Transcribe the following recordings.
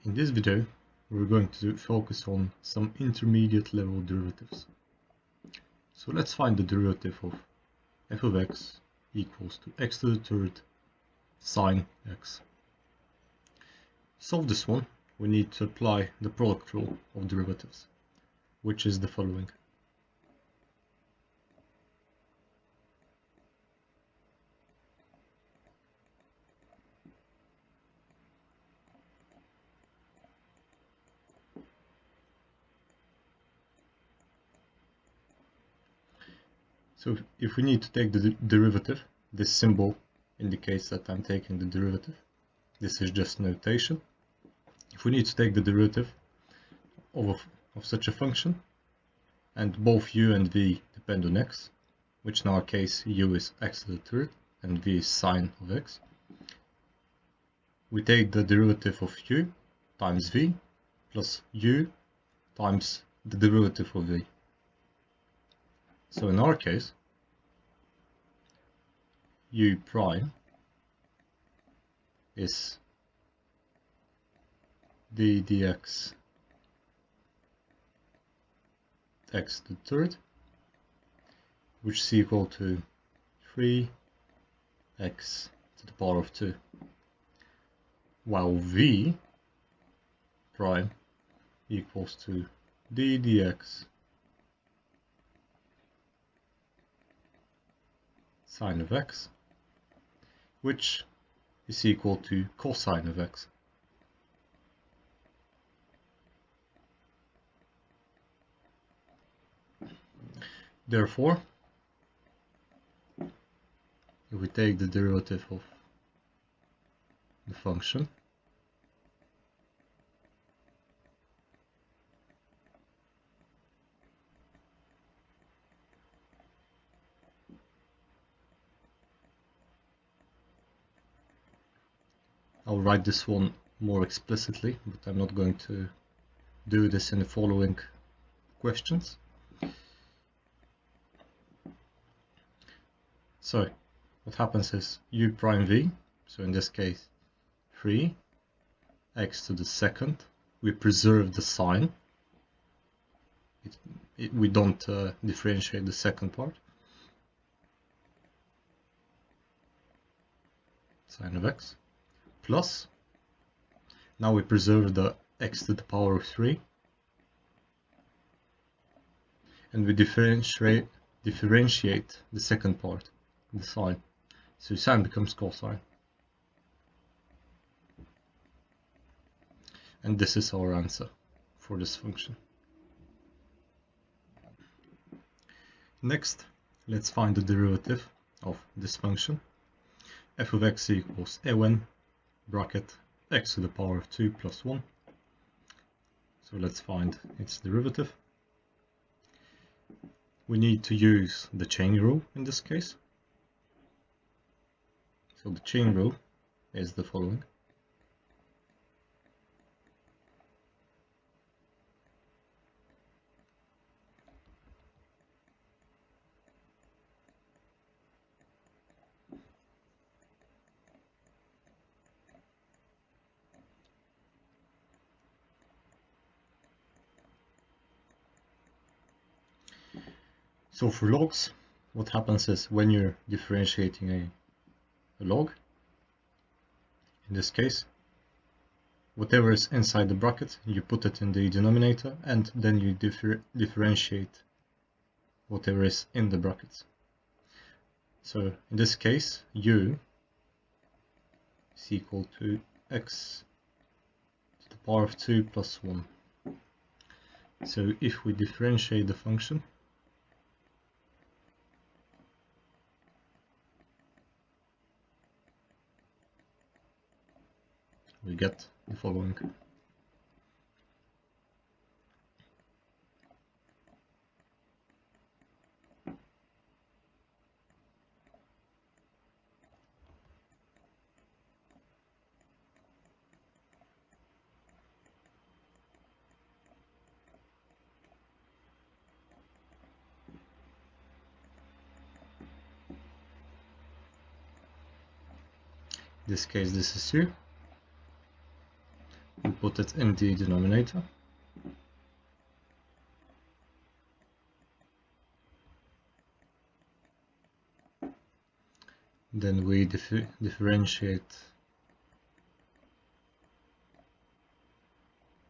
In this video, we're going to focus on some intermediate level derivatives. So let's find the derivative of f of x equals to x to the third sine x. To solve this one, we need to apply the product rule of derivatives, which is the following. So if we need to take the derivative, this symbol indicates that I'm taking the derivative. This is just notation. If we need to take the derivative of such a function, and both u and v depend on x, which in our case u is x to the third and v is sine of x, we take the derivative of u times v plus u times the derivative of v. So in our case, u prime is d dx x to the third, which is equal to 3x to the power of 2, while v prime equals to d dx sine of x, which is equal to cosine of x. Therefore, if we take the derivative of the function, I'll write this one more explicitly, but I'm not going to do this in the following questions. So what happens is u prime v, so in this case 3x to the second, we preserve the sign, we don't differentiate the second part, sine of x, plus, now we preserve the x to the power of 3, and we differentiate the second part, the sine. So sine becomes cosine. And this is our answer for this function. Next, let's find the derivative of this function. F of x equals a1 bracket x to the power of 2 plus 1. So let's find its derivative. We need to use the chain rule in this case. So the chain rule is the following. So for logs, what happens is when you're differentiating a log, in this case, whatever is inside the bracket, you put it in the denominator, and then you differentiate whatever is in the brackets. So in this case, u is equal to x to the power of 2 plus 1. So if we differentiate the function, we get the following. In this case, this is u. we put it in the denominator. Then we differentiate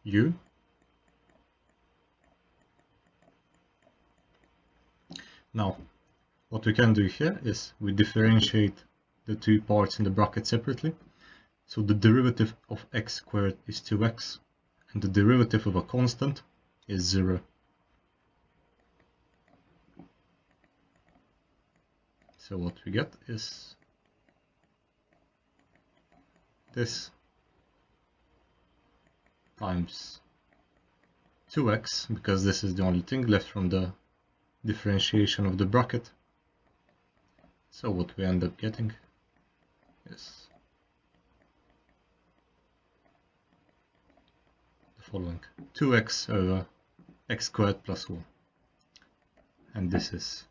u. Now, what we can do here is we differentiate the two parts in the bracket separately. So the derivative of x squared is 2x, and the derivative of a constant is 0. So what we get is this times 2x, because this is the only thing left from the differentiation of the bracket. So what we end up getting is the following: 2x over x squared plus 1. And this is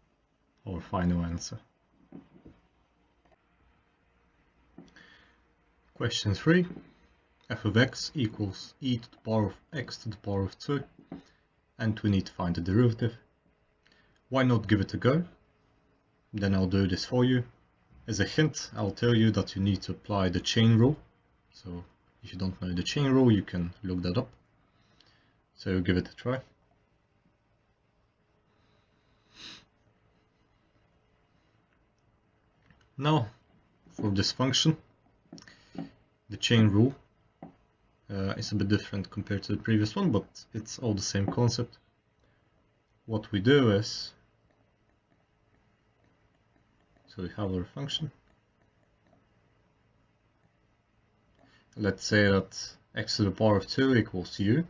our final answer. Question 3. F of x equals e to the power of x to the power of 2, and we need to find the derivative. Why not give it a go? Then I'll do this for you. As a hint, I'll tell you that you need to apply the chain rule. So if you don't know the chain rule, you can look that up. So give it a try. Now, for this function, the chain rule is a bit different compared to the previous one, but it's all the same concept. What we do is, so we have our function. Let's say that x to the power of 2 equals u.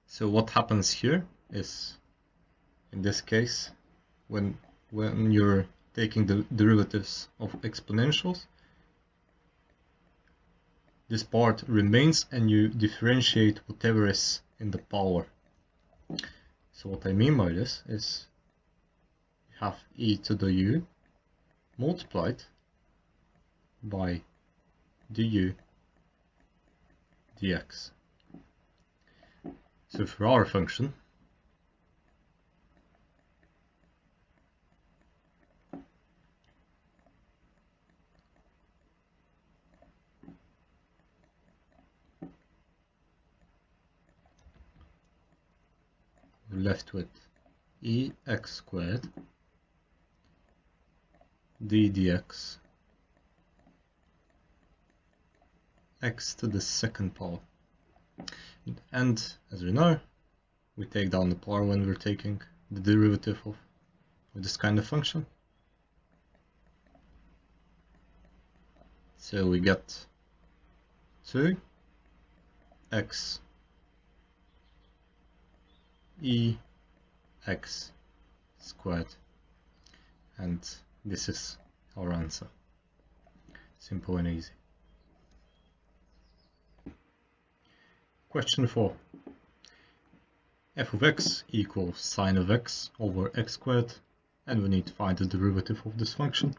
So what happens here is, in this case, when you're taking the derivatives of exponentials, this part remains and you differentiate whatever is in the power. So what I mean by this is you have e to the u multiplied by du dx. So for our function, we're left with ex squared d dx x to the second power. And as we know, we take down the power when we're taking the derivative of this kind of function. So we get 2 x e x squared, and this is our answer. Simple and easy. Question 4. F of x equals sine of x over x squared, and we need to find the derivative of this function.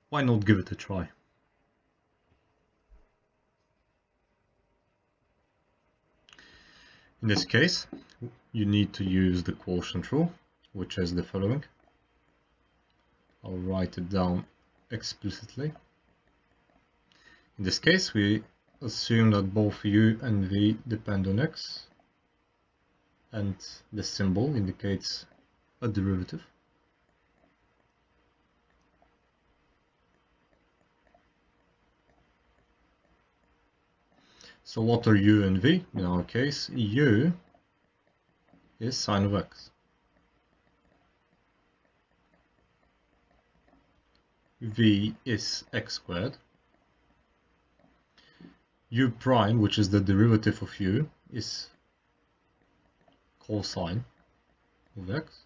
Why not give it a try? In this case, you need to use the quotient rule, which is the following. I'll write it down explicitly. In this case, we assume that both u and v depend on x, and the symbol indicates a derivative. So what are u and v? In our case, u is sine of x. V is x squared. U prime, which is the derivative of u, is cosine of x.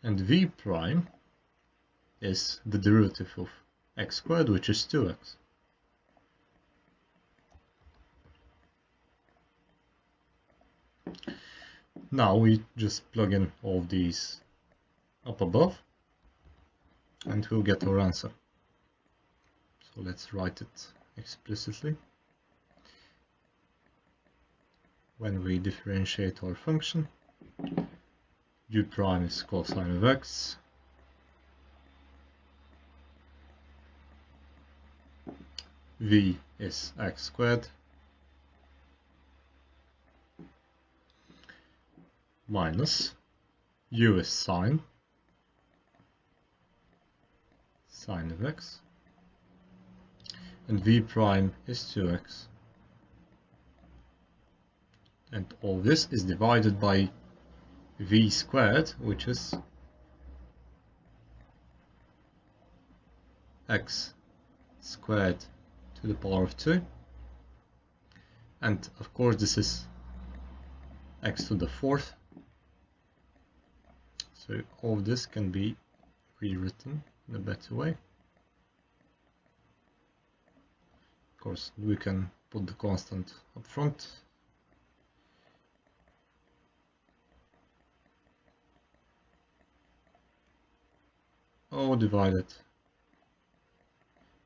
And v prime is the derivative of x squared, which is 2x. Now we just plug in all these up above and we'll get our answer. So let's write it explicitly. When we differentiate our function, u prime is cosine of x, v is x squared, minus u is sine of x, and v prime is 2x. And all this is divided by v squared, which is x squared to the power of 2. And of course this is x to the 4th. So all this can be rewritten in a better way. Of course we can put the constant up front. Or divided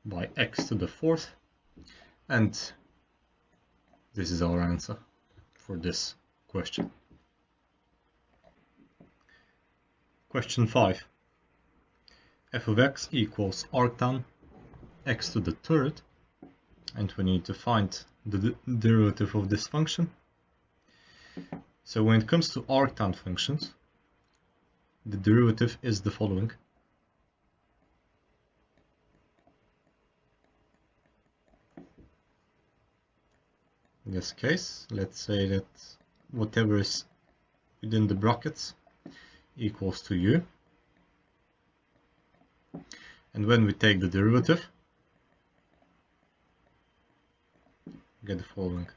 by x to the 4th, and this is our answer for this question. Question 5. f of x equals arctan x to the 3rd, and we need to find the derivative of this function. So when it comes to arctan functions, the derivative is the following. In this case, let's say that whatever is within the brackets equals to u. And when we take the derivative, we get the following.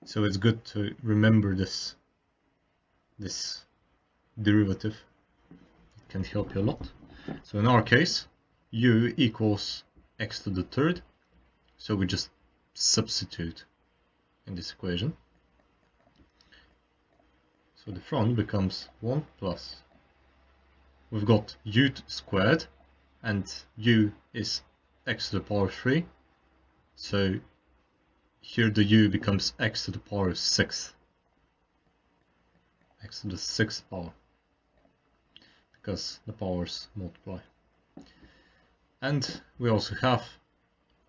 So it's good to remember this derivative. Can help you a lot. So in our case, u equals x to the 3rd, so we just substitute in this equation. So the front becomes 1 plus, we've got u squared, and u is x to the power 3, so here the u becomes x to the power 6th, x to the 6th power, because the powers multiply. And we also have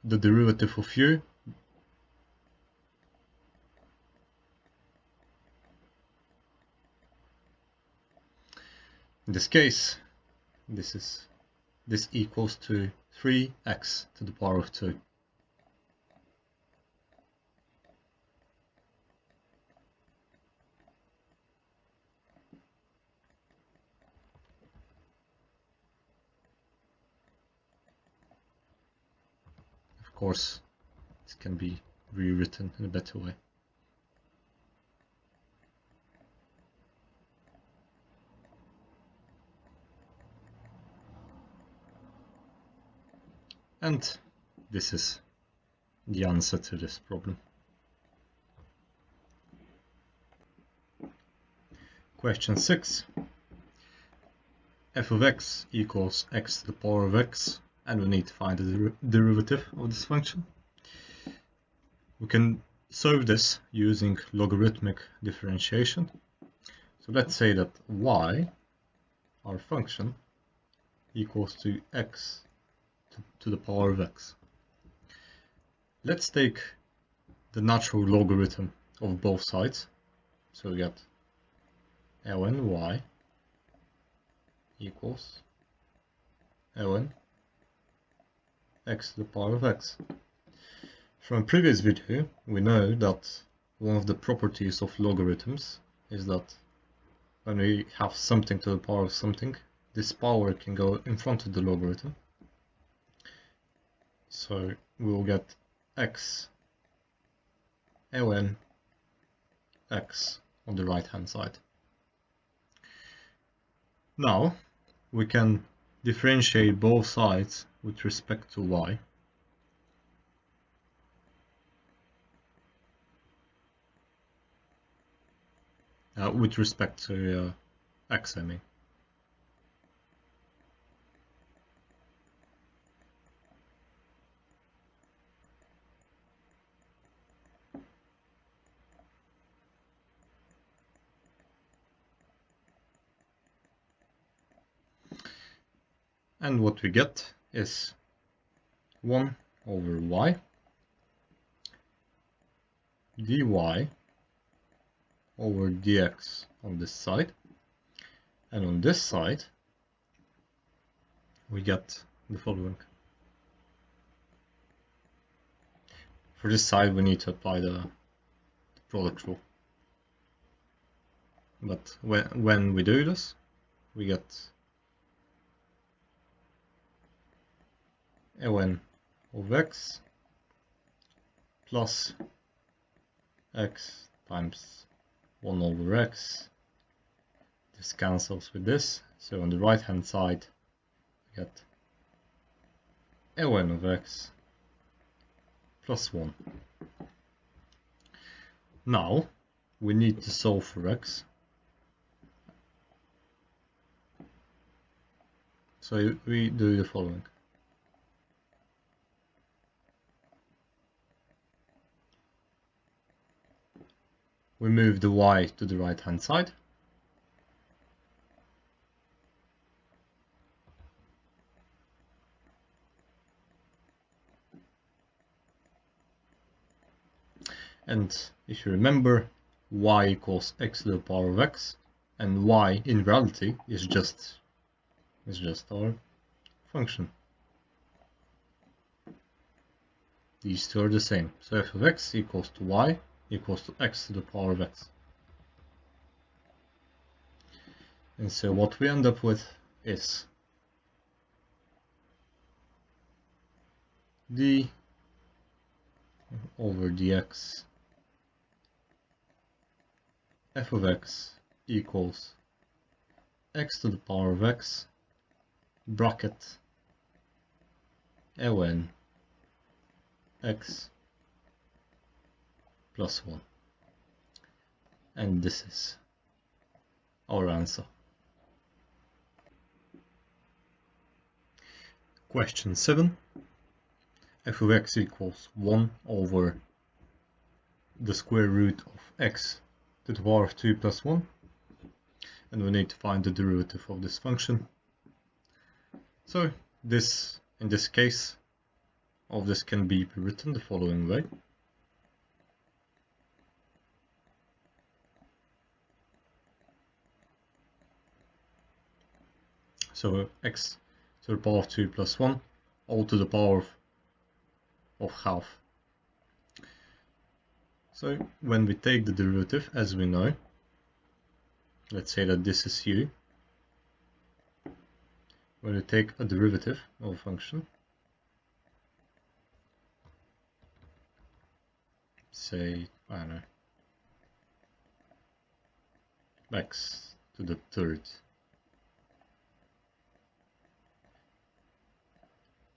the derivative of u, in this case this equals to 3x to the power of 2. Of course, this can be rewritten in a better way. And this is the answer to this problem. Question 6. f of x equals x to the power of x, and we need to find the derivative of this function. We can solve this using logarithmic differentiation. So let's say that y, our function, equals to x to the power of x. Let's take the natural logarithm of both sides. So we get ln y equals ln x to the power of x. From a previous video, we know that one of the properties of logarithms is that when we have something to the power of something, this power can go in front of the logarithm. So we will get x ln x on the right hand side. Now we can differentiate both sides with respect to y, with respect to x, I mean. And what we get is 1 over y dy over dx on this side, and on this side we get the following. For this side we need to apply the product rule, but when we do this we get ln of x plus x times 1 over x. This cancels with this, so on the right hand side we get ln of x plus 1. Now we need to solve for x, so we do the following. We move the y to the right hand side, and if you remember, y equals x to the power of x, and y in reality is just our function. These two are the same, so f of x equals to y equals to x to the power of x. And so what we end up with is d over dx f of x equals x to the power of x bracket ln x plus 1, and this is our answer. Question 7. F of x equals 1 over the square root of x to the power of 2 plus 1, and we need to find the derivative of this function. So this, in this case, all of this can be written the following way. So x to the power of 2 plus 1, all to the power of half. So when we take the derivative, as we know, let's say that this is u. When we take a derivative of a function, say, I don't know, x to the third,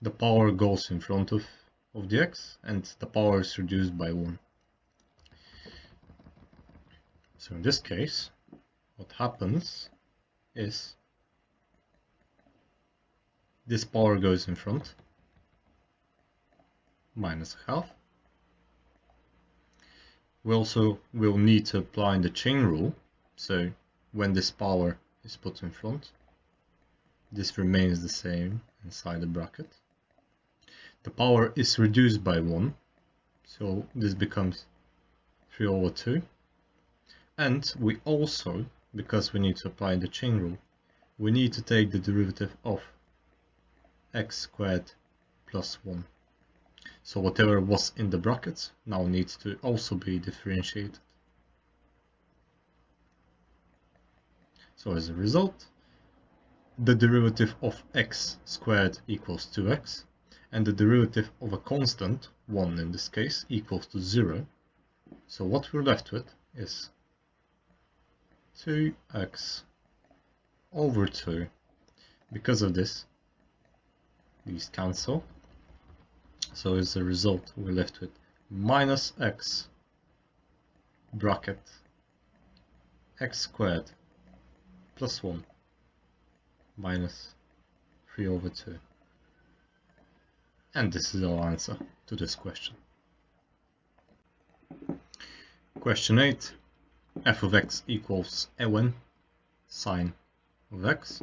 the power goes in front of the x, and the power is reduced by 1. So in this case, what happens is this power goes in front, minus half. We also will need to apply the chain rule, so when this power is put in front, this remains the same inside the bracket. The power is reduced by 1, so this becomes 3 over 2. And we also, because we need to apply the chain rule, we need to take the derivative of x squared plus 1. So whatever was in the brackets now needs to also be differentiated. So as a result, the derivative of x squared equals 2x, and the derivative of a constant, 1 in this case, equals to 0. So what we're left with is 2x over 2. Because of this, these cancel. So as a result, we're left with minus x bracket x squared plus 1 minus 3 over 2. And this is our answer to this question. Question 8. F of x equals a1 sine of x.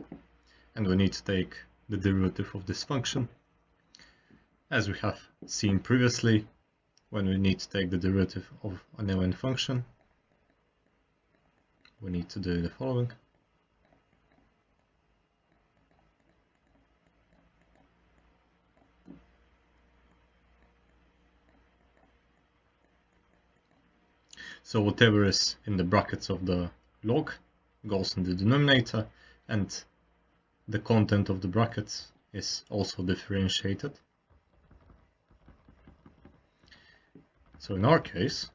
And we need to take the derivative of this function. As we have seen previously, when we need to take the derivative of an a1 function, we need to do the following. So whatever is in the brackets of the log goes in the denominator, and the content of the brackets is also differentiated. So in our case,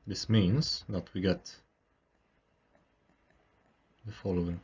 this means that we get the following.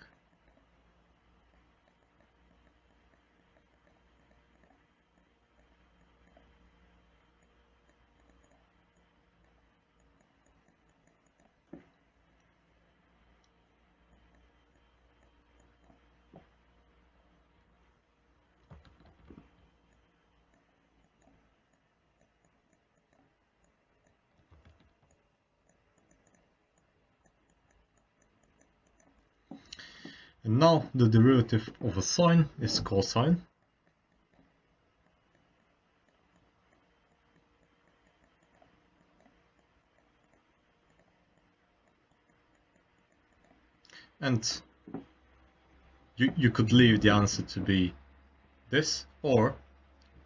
And now the derivative of a sine is cosine. And you could leave the answer to be this, or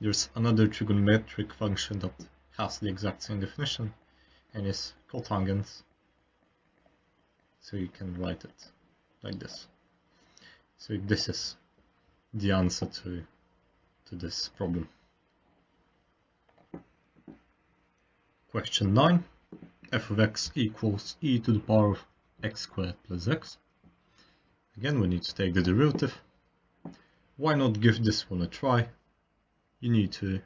there's another trigonometric function that has the exact same definition and is cotangent. So you can write it like this. So this is the answer to this problem. Question 9. F of x equals e to the power of x squared plus x. Again, we need to take the derivative. Why not give this one a try? You need to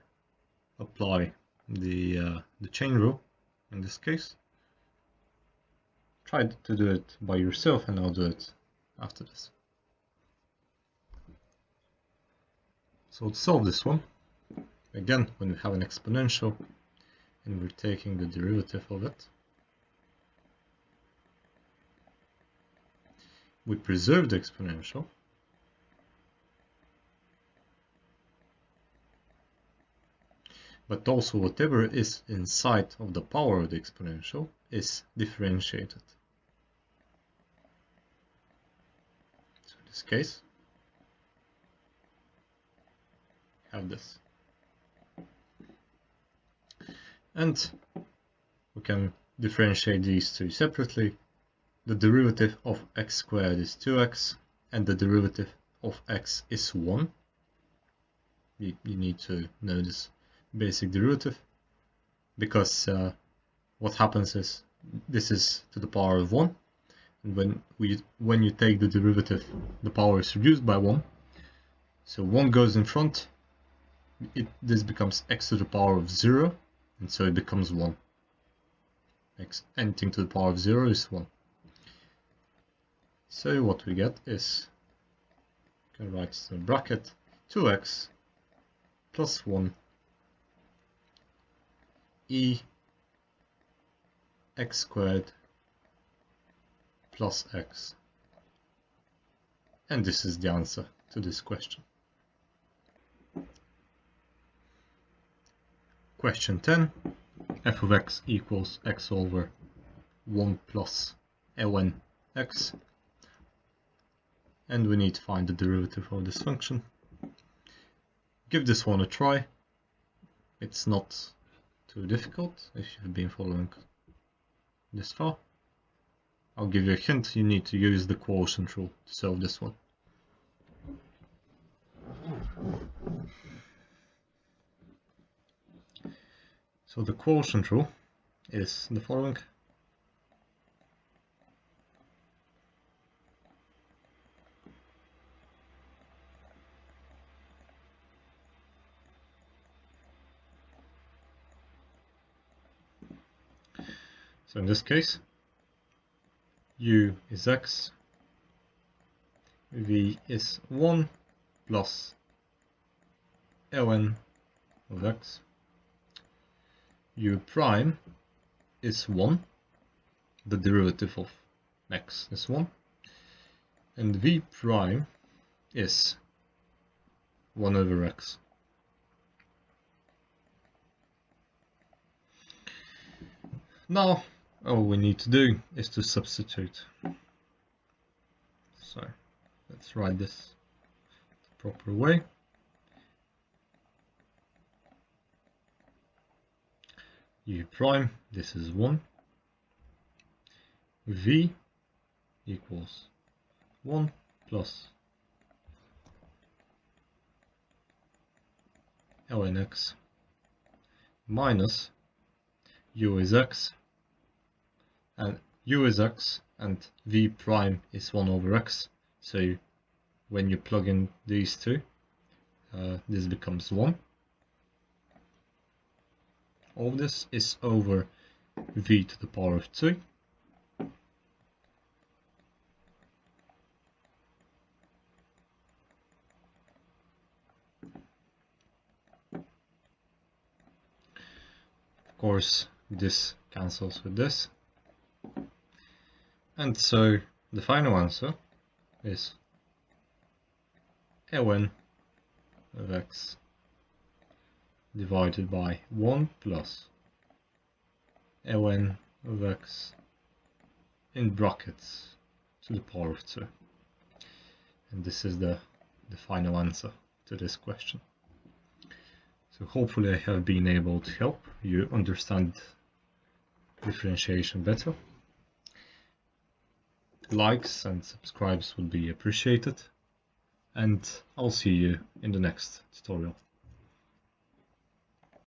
apply the chain rule in this case. Try to do it by yourself and I'll do it after this. So to solve this one, again, when we have an exponential and we're taking the derivative of it, we preserve the exponential, but also whatever is inside of the power of the exponential is differentiated. So in this case, have this. And we can differentiate these two separately. The derivative of x squared is 2x and the derivative of x is 1. You need to know this basic derivative, because what happens is this is to the power of 1, and when you take the derivative, the power is reduced by 1, so 1 goes in front. This becomes x to the power of 0, and so it becomes 1. Anything to the power of 0 is 1. So what we get is, you can write in bracket 2x plus 1 e x squared plus x. And this is the answer to this question. Question 10. F of x equals x over 1 plus ln x. And we need to find the derivative of this function. Give this one a try. It's not too difficult if you've been following this far. I'll give you a hint, you need to use the quotient rule to solve this one. So the quotient rule is the following. So in this case, u is x, v is 1 plus ln of x, u prime is 1, the derivative of x is 1, and v prime is 1 over x. Now all we need to do is to substitute. So let's write this the proper way. U prime, this is 1, v equals 1 plus ln x minus u is x, and u is x and v prime is 1 over x, so when you plug in these two, this becomes 1. All this is over v to the power of 2. Of course, this cancels with this. And so the final answer is ln of x divided by 1 plus ln of x in brackets to the power of 2. And this is the final answer to this question. So hopefully I have been able to help you understand differentiation better. Likes and subscribes would be appreciated, and I'll see you in the next tutorial.